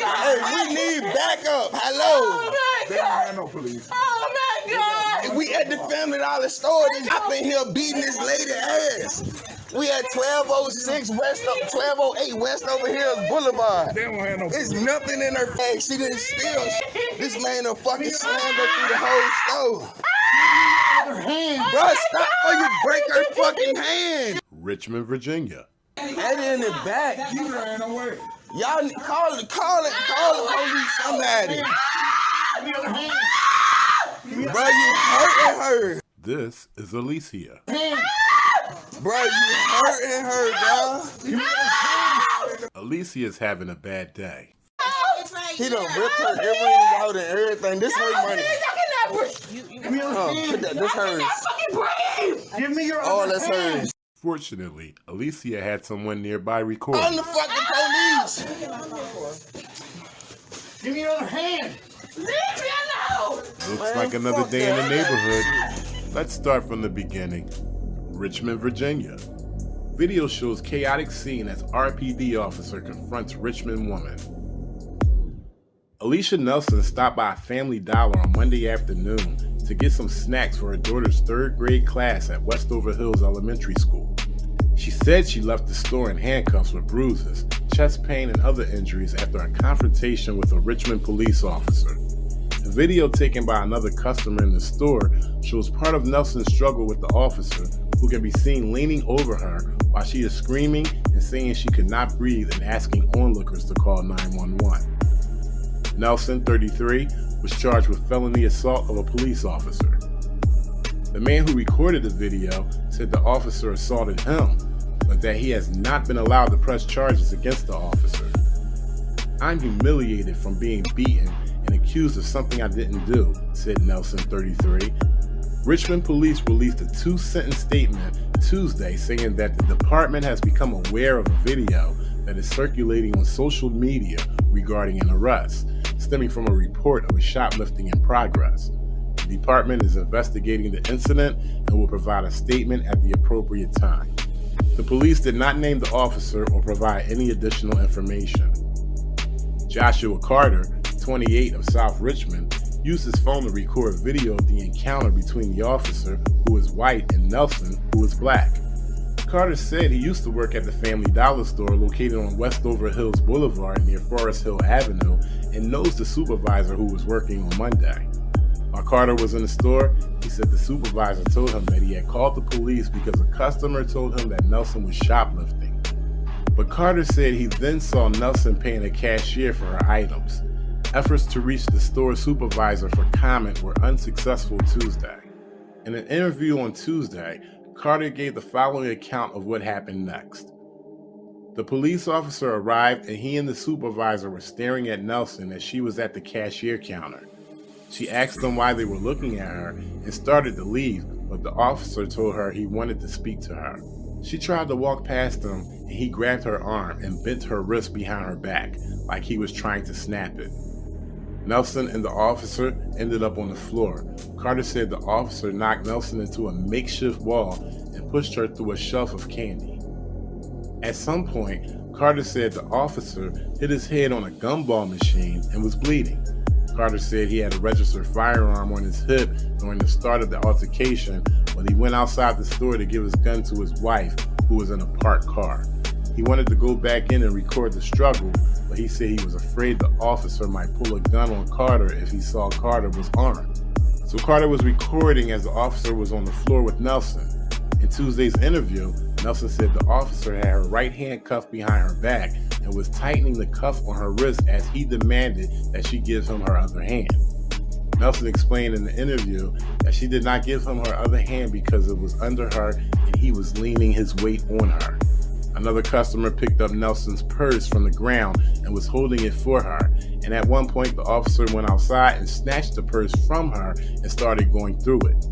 Hey, we need backup. Hello. They don't have no police. Oh my God! We at the Family Dollar store. I've been here beating this lady ass. We at 1206 West, 1208 West over here Boulevard. They don't have no There's police. nothing in her face. She didn't steal. This man done fucking slammed her through the whole store. Bruh, stop or you break her fucking hand. Richmond, Virginia. That in the back. You ran away. Y'all call the police, somebody. Bro, you hurting her. This is Alicia. Bro, you hurting her, dog. Alicia is having a bad day. He done ripped her earrings out and everything. This her money. Put that, this hers. Give me your Oh, that's hers. Fortunately, Alicia had someone nearby record. On the fucking police. Give me your other hand. Leave me alone! Looks like another day in the neighborhood. Let's start from the beginning. Richmond, Virginia. Video shows chaotic scene as RPD officer confronts Richmond woman. Alicia Nelson stopped by a Family Dollar on Monday afternoon to get some snacks for her daughter's 3rd grade class at Westover Hills Elementary School. She said she left the store in handcuffs with bruises, chest pain, and other injuries after a confrontation with a Richmond police officer. The video taken by another customer in the store shows part of Nelson's struggle with the officer, who can be seen leaning over her while she is screaming and saying she could not breathe and asking onlookers to call 911. Nelson, 33, was charged with felony assault of a police officer. The man who recorded the video said the officer assaulted him, but that he has not been allowed to press charges against the officer. I'm humiliated from being beaten and accused of something I didn't do, said Nelson, 33. Richmond police released a 2-sentence statement Tuesday saying that the department has become aware of a video that is circulating on social media regarding an arrest, stemming from a report of a shoplifting in progress. The department is investigating the incident and will provide a statement at the appropriate time. The police did not name the officer or provide any additional information. Joshua Carter, 28 of South Richmond, used his phone to record video of the encounter between the officer, who is white, and Nelson, who is black. Carter said he used to work at the Family Dollar store located on Westover Hills Boulevard near Forest Hill Avenue and knows the supervisor who was working on Monday. While Carter was in the store, he said the supervisor told him that he had called the police because a customer told him that Nelson was shoplifting. But Carter said he then saw Nelson paying a cashier for her items. Efforts to reach the store supervisor for comment were unsuccessful Tuesday. In an interview on Tuesday, Carter gave the following account of what happened next. The police officer arrived and he and the supervisor were staring at Nelson as she was at the cashier counter. She asked them why they were looking at her and started to leave, but the officer told her he wanted to speak to her. She tried to walk past him and he grabbed her arm and bent her wrist behind her back like he was trying to snap it. Nelson and the officer ended up on the floor. Carter said the officer knocked Nelson into a makeshift wall and pushed her through a shelf of candy. At some point, Carter said the officer hit his head on a gumball machine and was bleeding. Carter said he had a registered firearm on his hip during the start of the altercation when he went outside the store to give his gun to his wife, who was in a parked car. He wanted to go back in and record the struggle, but he said he was afraid the officer might pull a gun on Carter if he saw Carter was armed. So Carter was recording as the officer was on the floor with Nelson. In Tuesday's interview, Nelson said the officer had her right hand cuffed behind her back and was tightening the cuff on her wrist as he demanded that she give him her other hand. Nelson explained in the interview that she did not give him her other hand because it was under her and he was leaning his weight on her. Another customer picked up Nelson's purse from the ground and was holding it for her, and at one point the officer went outside and snatched the purse from her and started going through it.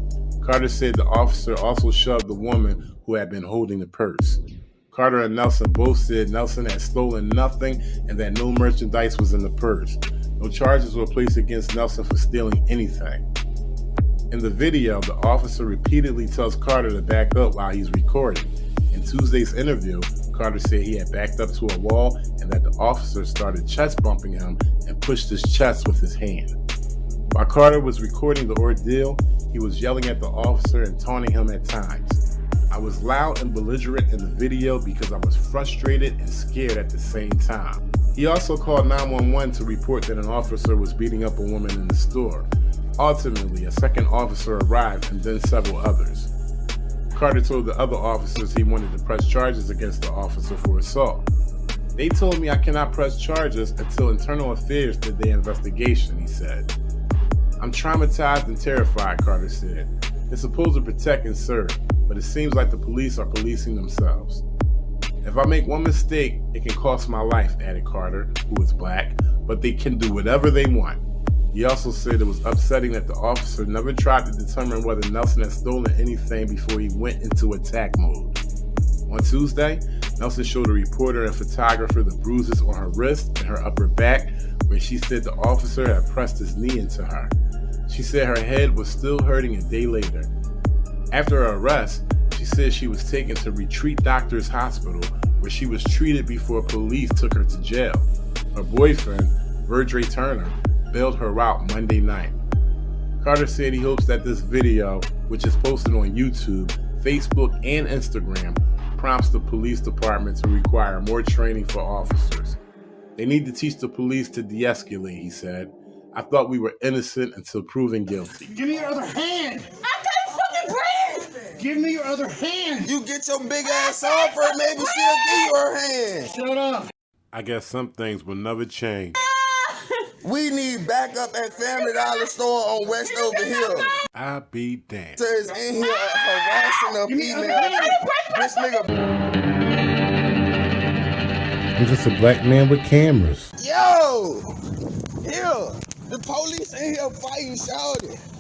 Carter said the officer also shoved the woman who had been holding the purse. Carter and Nelson both said Nelson had stolen nothing and that no merchandise was in the purse. No charges were placed against Nelson for stealing anything. In the video, the officer repeatedly tells Carter to back up while he's recording. In Tuesday's interview, Carter said he had backed up to a wall and that the officer started chest bumping him and pushed his chest with his hand. While Carter was recording the ordeal, he was yelling at the officer and taunting him at times. I was loud and belligerent in the video because I was frustrated and scared at the same time. He also called 911 to report that an officer was beating up a woman in the store. Ultimately, a second officer arrived and then several others. Carter told the other officers he wanted to press charges against the officer for assault. They told me I cannot press charges until Internal Affairs did their investigation, he said. I'm traumatized and terrified, Carter said. They're supposed to protect and serve, but it seems like the police are policing themselves. If I make one mistake, it can cost my life, added Carter, who is black, but they can do whatever they want. He also said it was upsetting that the officer never tried to determine whether Nelson had stolen anything before he went into attack mode. On Tuesday, Nelson showed a reporter and photographer the bruises on her wrist and her upper back, where she said the officer had pressed his knee into her. She said her head was still hurting a day later. After her arrest, she said she was taken to Retreat Doctors Hospital, where she was treated before police took her to jail. Her boyfriend, Verdre Turner, bailed her out Monday night. Carter said he hopes that this video, which is posted on YouTube, Facebook, and Instagram, prompts the police department to require more training for officers. They need to teach the police to de-escalate, he said. I thought we were innocent until proven guilty. Give me your other hand. I can't fucking breathe. Give me your other hand. You get your big ass off her, maybe she'll give you her hand. Shut up. I guess some things will never change. We need backup at Family Dollar Store on West Over Hill. I be damned. Is in here harassing a female. This nigga. I'm just a black man with cameras. Yo! Here! The police in here fighting shouting.